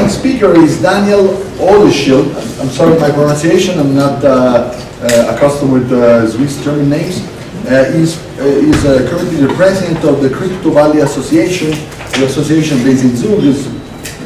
next speaker is Daniel Haudenschild. I'm sorry my pronunciation, I'm not accustomed with Swiss German names. He's currently the president of the Crypto Valley Association. The association based in Zug is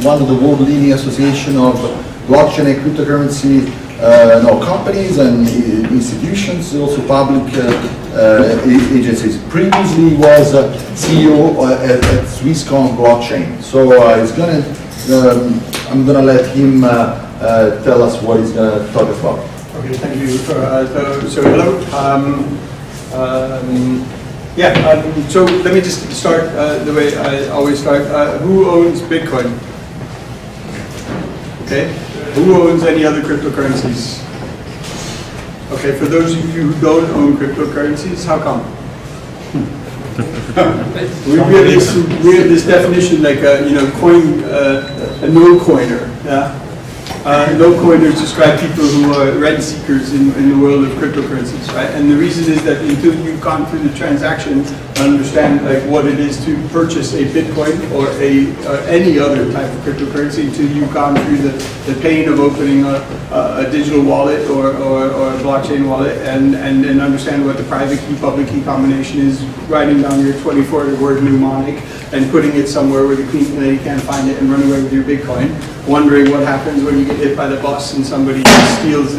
one of the world leading association of blockchain and cryptocurrency companies and institutions, also public agencies. Previously he was CEO at Swisscom Blockchain. So I'm gonna let him tell us what he's gonna talk about. Okay, thank you. So hello. So let me just start the way I always start. Who owns Bitcoin? Okay. Who owns any other cryptocurrencies? Okay, for those of you who don't own cryptocurrencies, how come? we have this definition like a no-coiner. Yeah? No-coiners describe people who are rent seekers in the world of cryptocurrencies, right? And the reason is that until you've gone through the transaction and understand like what it is to purchase a Bitcoin or any other type of cryptocurrency, until you've gone through the pain of opening a digital wallet or a blockchain wallet and then understand what the private key, public key combination is, writing down your 24-word mnemonic and putting it somewhere where the clean lady can't find it and run away with your Bitcoin, wondering what happens when you get hit by the bus and somebody steals,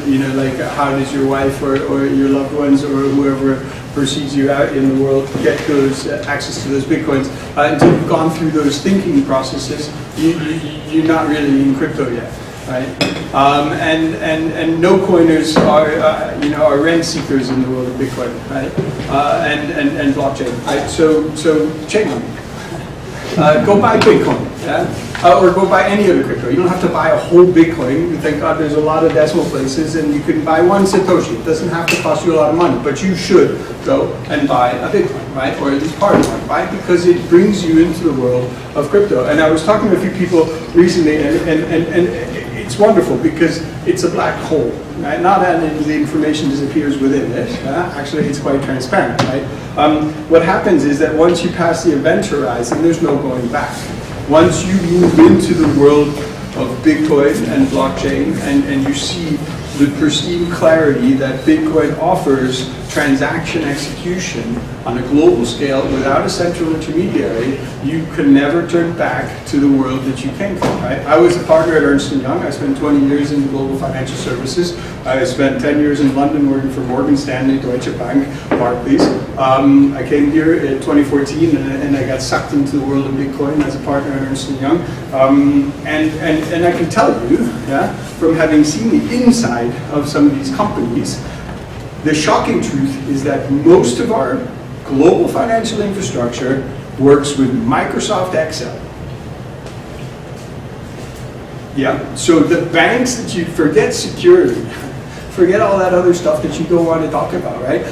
how does your wife or your loved ones or whoever precedes you out in the world get those access to those Bitcoins. Until you've gone through those thinking processes, you're not really in crypto yet. Right, and no-coiners are rent seekers in the world of Bitcoin, right, and blockchain. Right? So chain money. Go buy Bitcoin, yeah? Or go buy any other crypto. You don't have to buy a whole Bitcoin. Thank God there's a lot of decimal places, and you can buy one Satoshi. It doesn't have to cost you a lot of money, but you should go and buy a Bitcoin, right, or at least part of one, right, because it brings you into the world of crypto. And I was talking to a few people recently, and it's wonderful because it's a black hole, right? Not that the information disappears within it. Actually, it's quite transparent, right? What happens is that once you pass the event horizon, there's no going back. Once you move into the world of Bitcoin and blockchain, and you see the pristine clarity that Bitcoin offers transaction execution on a global scale without a central intermediary, you can never turn back to the world that you came from, right? I was a partner at Ernst & Young. I spent 20 years in global financial services. I spent 10 years in London working for Morgan Stanley, Deutsche Bank, Barclays. I came here in 2014 and I got sucked into the world of Bitcoin as a partner at Ernst & Young. And I can tell you, from having seen the inside of some of these companies, the shocking truth is that most of our global financial infrastructure works with Microsoft Excel. Yeah, so the banks that you forget security, forget all that other stuff that you don't want to talk about, right?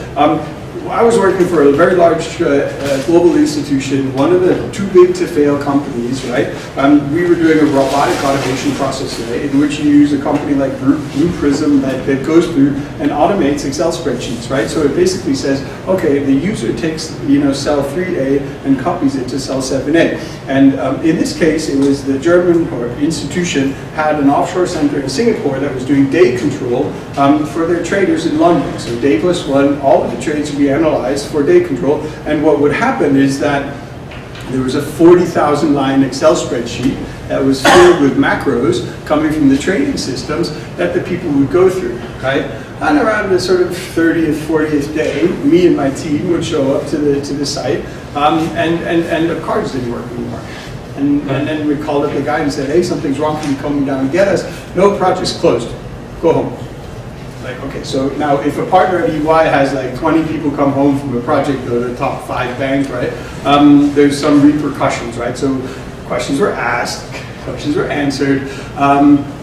I was working for a very large global institution, one of the too big to fail companies, right? We were doing a robotic automation process today in which you use a company like Blue Prism that goes through and automates Excel spreadsheets, right? So it basically says, okay, the user takes cell 3A and copies it to cell 7A. And in this case, it was the German institution had an offshore center in Singapore that was doing day control for their traders in London. So day plus one, all of the trades would be analyzed for day control, and what would happen is that there was a 40,000 line Excel spreadsheet that was filled with macros coming from the trading systems that the people would go through, right? And around the sort of 30th, 40th day, me and my team would show up to the site, and the cards didn't work anymore. And then we called up the guy and said, hey, something's wrong, can you come down and get us? No, project's closed, go home. Like, okay, so now if a partner at EY has like 20 people come home from a project of the top 5 banks, right, there's some repercussions, right? So questions were asked, questions were answered.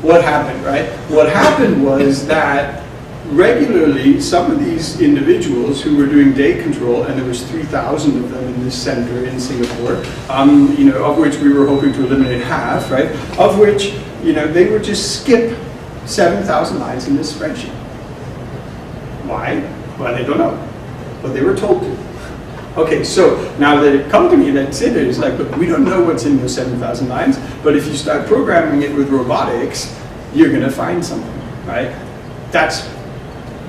What happened, right? What happened was that regularly some of these individuals who were doing day control, and there was 3,000 of them in this center in Singapore, of which we were hoping to eliminate half, right? Of which, they would just skip 7,000 lines in this spreadsheet. Why? Well, they don't know, but they were told to. Okay, so now the company that's in it is like, look, we don't know what's in those 7,000 lines, but if you start programming it with robotics, you're going to find something, right? That's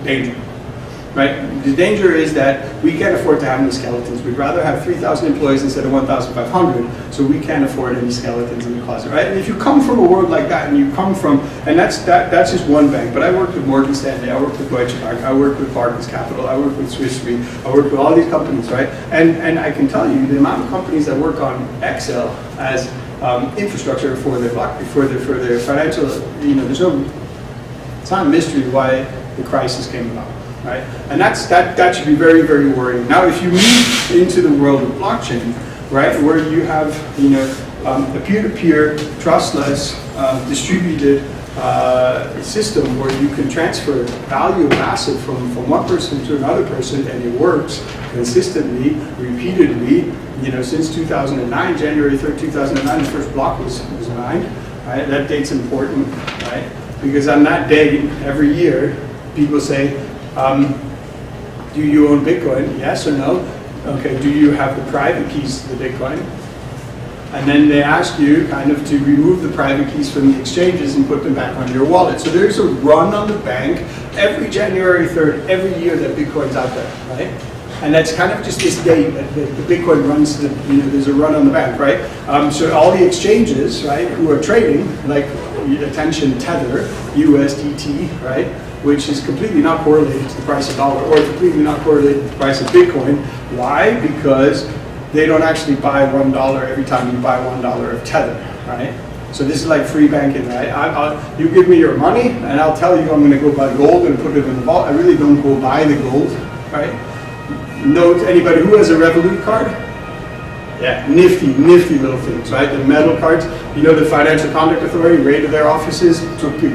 danger, right? The danger is that we can't afford to have any skeletons. We'd rather have 3,000 employees instead of 1,500, so we can't afford any skeletons in the closet, right? And if you come from a world like that, and you come from, and that's just one bank, but I worked with Morgan Stanley, I worked with Deutsche Bank, I worked with Barclays Capital, I worked with Swiss Re, I worked with all these companies, right? And I can tell you the amount of companies that work on Excel as infrastructure for their financial, it's not a mystery why the crisis came about, right? And that should be very, very worrying. Now, if you move into the world of blockchain, right, where you have, a peer-to-peer, trustless, distributed system where you can transfer value of asset from one person to another person, and it works consistently, repeatedly. Since 2009, January 3rd, 2009, the first block was mined. Right? That date's important, right? Because on that date, every year, people say, do you own Bitcoin? Yes or no? Okay, do you have the private keys to the Bitcoin? And then they ask you kind of to remove the private keys from the exchanges and put them back on your wallet. So there's a run on the bank every January 3rd, every year that Bitcoin's out there, right? And that's kind of just this date that the Bitcoin runs, there's a run on the bank, right? So all the exchanges, right, who are trading, like attention Tether, USDT, right, which is completely not correlated to the price of dollar or completely not correlated to the price of Bitcoin. Why? Because they don't actually buy $1 every time you buy $1 of Tether, right? So this is like free banking, right? You give me your money and I'll tell you I'm going to go buy gold and put it in the vault. I really don't go buy the gold, right? Note, anybody who has a Revolut card? Yeah, nifty little things, right? The metal cards, the Financial Conduct Authority raided their offices,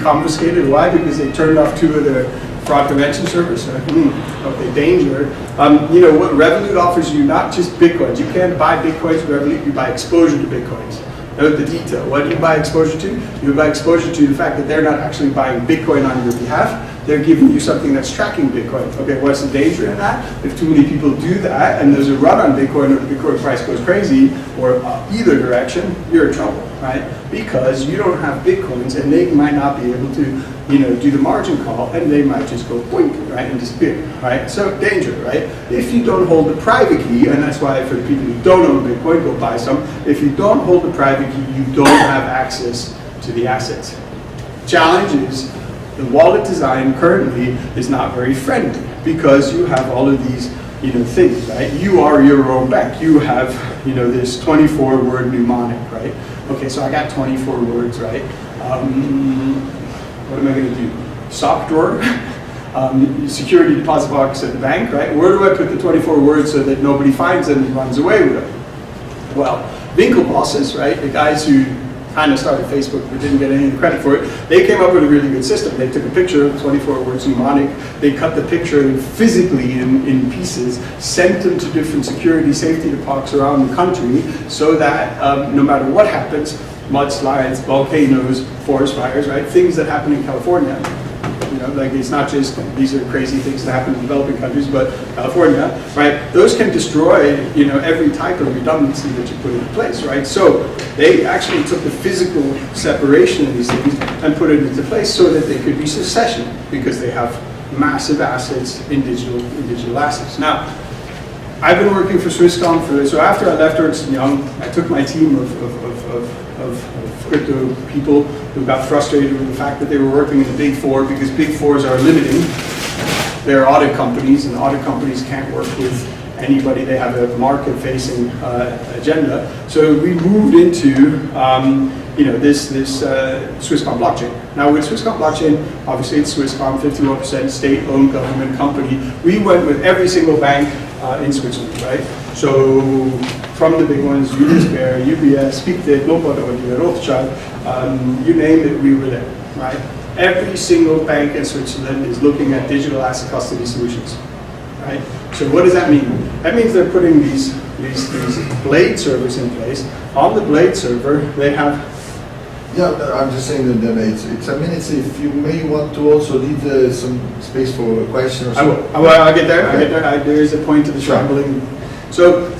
confiscated. Why? Because they turned off 2 of their fraud prevention servers. Okay, danger. What Revolut offers you, not just Bitcoins. You can't buy Bitcoins with Revolut, you buy exposure to Bitcoins. Note the detail. What do you buy exposure to? You buy exposure to the fact that they're not actually buying Bitcoin on your behalf. They're giving you something that's tracking Bitcoin. Okay, what's the danger in that? If too many people do that and there's a run on Bitcoin or the Bitcoin price goes crazy or either direction, you're in trouble, right? Because you don't have Bitcoins and they might not be able to, do the margin call and they might just go boink, right, and disappear, right? So danger, right? If you don't hold the private key, and that's why for the people who don't own Bitcoin, go buy some. If you don't hold the private key, you don't have access to the assets. Challenge is, the wallet design currently is not very friendly because you have all of these, things, right? You are your own bank. You have, this 24-word mnemonic, right? Okay, so I got 24 words, right? What am I going to do? Sock drawer, security deposit box at the bank, right? Where do I put the 24 words so that nobody finds them and runs away with them? Well, Winkelbosses, right? The guys who kind of started Facebook but didn't get any credit for it, they came up with a really good system. They took a picture of 24 words mnemonic, they cut the picture physically in pieces, sent them to different security safety depots around the country so that no matter what happens, mudslides, volcanoes, forest fires, right, things that happen in California, like it's not just these are crazy things that happen in developing countries, but California, right? Those can destroy, every type of redundancy that you put into place, right? So they actually took the physical separation of these things and put it into place so that they could be succession because they have massive assets in digital assets. Now, I've been working for Swisscom so after I left Ernst & Young, I took my team of crypto people who got frustrated with the fact that they were working in the Big Four because Big Fours are limiting. They're audit companies, and audit companies can't work with anybody. They have a market-facing agenda. So we moved into this Swisscom Blockchain. Now with Swisscom Blockchain, obviously it's Swisscom, 51% state-owned government company. We went with every single bank in Switzerland, right? So from the big ones, UBS, Pictet, Lombard, Rothschild, you name it, we were there, right? Every single bank in Switzerland is looking at digital asset custody solutions, right? So what does that mean? That means they're putting these blade servers in place. On the blade server, they have. Yeah, I'm just saying that it's a minute. If you may want to also leave some space for a question or something. I'll get there. Okay. There is a point to the scrambling. So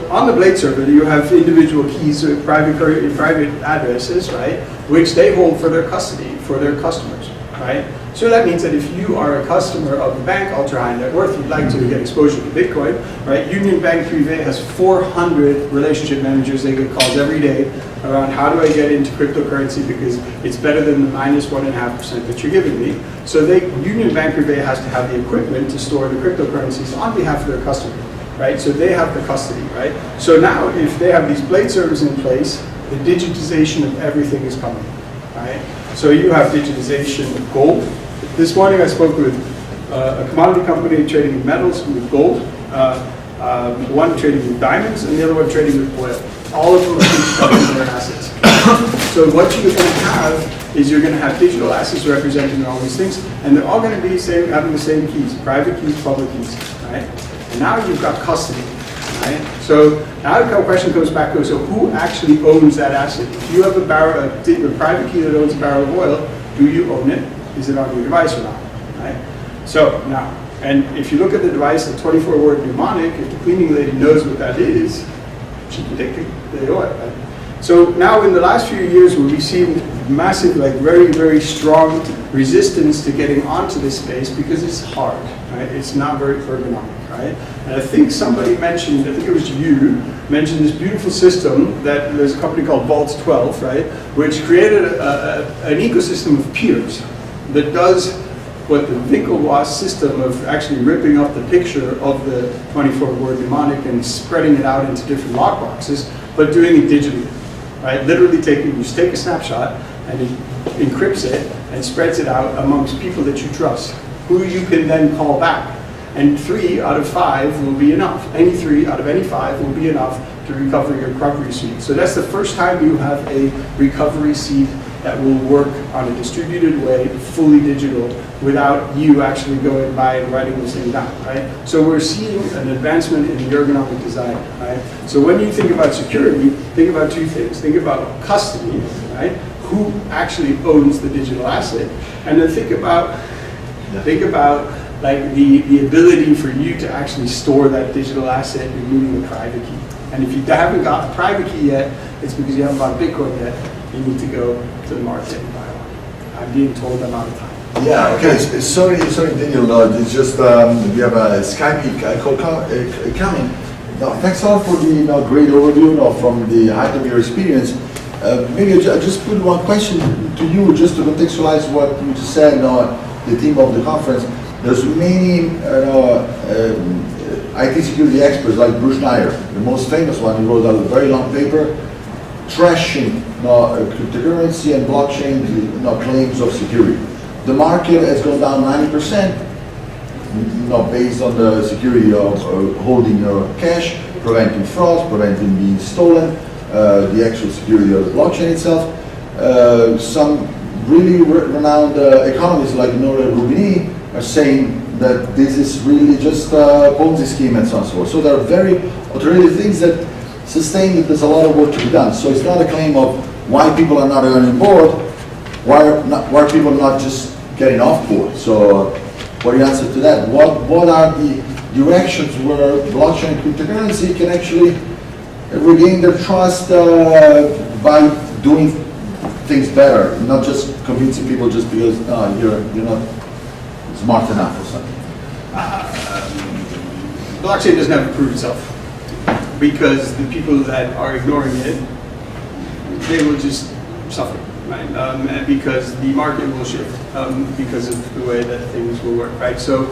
on the Blade server, you have individual keys, private addresses, right, which they hold for their custody, for their customers, right? So that means that if you are a customer of the bank, ultra high net worth, you'd like to get exposure to Bitcoin, right? Union Bank Privé has 400 relationship managers. They get calls every day around how do I get into cryptocurrency because it's better than the minus 1.5% that you're giving me. So Union Bank Privé has to have the equipment to store the cryptocurrencies on behalf of their customer, right? So they have the custody, right? So now if they have these Blade servers in place, the digitization of everything is coming, right? So you have digitization of gold. This morning I spoke with a commodity company trading in metals with gold, one trading with diamonds, and the other one trading with oil. All of them are digitizing their assets. So what you're going to have is you're going to have digital assets representing all these things, and they're all going to be having the same keys, private keys, public keys, right? And now you've got custody, right? So now the question comes back to, so who actually owns that asset? If you have a private key that owns a barrel of oil, do you own it? Is it on your device or not, right? So now, and if you look at the device, the 24-word mnemonic, if the cleaning lady knows what that is, she can take the oil, right? So now in the last few years, we've seen massive, like very, very strong resistance to getting onto this space because it's hard, right? It's not very ergonomic, right? And I think somebody mentioned, I think it was you, mentioned this beautiful system that there's a company called Vault 12, right? Which created an ecosystem of peers that does what the Winklevoss system of actually ripping up the picture of the 24-word mnemonic and spreading it out into different lockboxes, but doing it digitally, right? Literally you take a snapshot and it encrypts it and spreads it out amongst people that you trust, who you can then call back. And 3 out of 5 will be enough. Any 3 out of any 5 will be enough to recover your recovery seed. So that's the first time you have a recovery seed that will work on a distributed way, fully digital, without you actually going by and writing this thing down, right? So we're seeing an advancement in the ergonomic design, right? So when you think about security, think about 2 things. Think about custody, right? Who actually owns the digital asset? And then think about like the ability for you to actually store that digital asset, removing the private key. And if you haven't got a private key yet, it's because you haven't bought Bitcoin yet. You need to go to the market and buy one. I'm being told I'm out of time. Yeah, okay. Sorry, Daniel. It's just we have a Skype call coming. No, thanks a lot for the great overview from the height of your experience. Maybe I just put one question to you just to contextualize what you just said. The theme of the conference. There's many IT security experts like Bruce Schneier, the most famous one. He wrote a very long paper trashing cryptocurrency and blockchain claims of security. The market has gone down 90%, based on the security of holding your cash, preventing fraud, preventing being stolen, the actual security of the blockchain itself. Some really renowned economists like Nora Rubini are saying that this is really just a Ponzi scheme and so on and so forth. So there are very authoritative things that sustain that there's a lot of work to be done. So it's not a claim of why people are not on board, why are people not just getting off board. So what do you answer to that? What are the directions where blockchain and cryptocurrency can actually regain their trust by doing things better, not just convincing people just because you're not smart enough or something? Blockchain doesn't have to prove itself because the people that are ignoring it, they will just suffer, right? Because the market will shift because of the way that things will work, right? So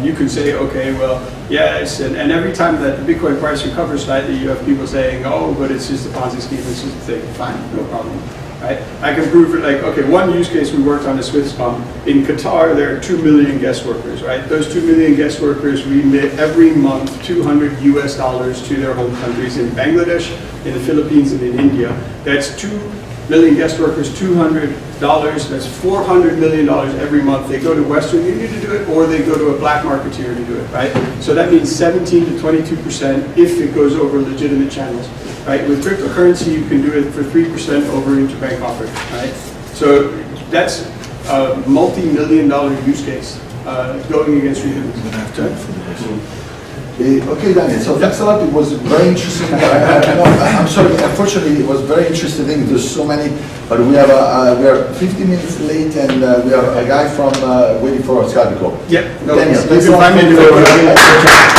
you can say, okay, well, yes, and every time that the Bitcoin price recovers slightly, you have people saying, oh, but it's just a Ponzi scheme, it's just a thing. Fine, no problem. Right? I can prove it, like, okay, one use case we worked on is Swisscom. In Qatar, there are 2 million guest workers, right? Those 2 million guest workers remit every month $200 US to their home countries in Bangladesh, in the Philippines, and in India. That's 2 million guest workers, $200, that's $400 million every month. They go to Western Union to do it, or they go to a black marketeer to do it, right? So that means 17 to 22% if it goes over legitimate channels. Right? With cryptocurrency, you can do it for 3% over interbank offering, right? So that's a multi-million-dollar use case going against retailers. Okay, Daniel, so thanks a lot. It was very interesting. I'm sorry, unfortunately, it was very interesting thing. There's so many, but we are 50 minutes late, and we have a guy from waiting for our Skype call. Yeah, no, Daniel, you thanks a can lot find me for in the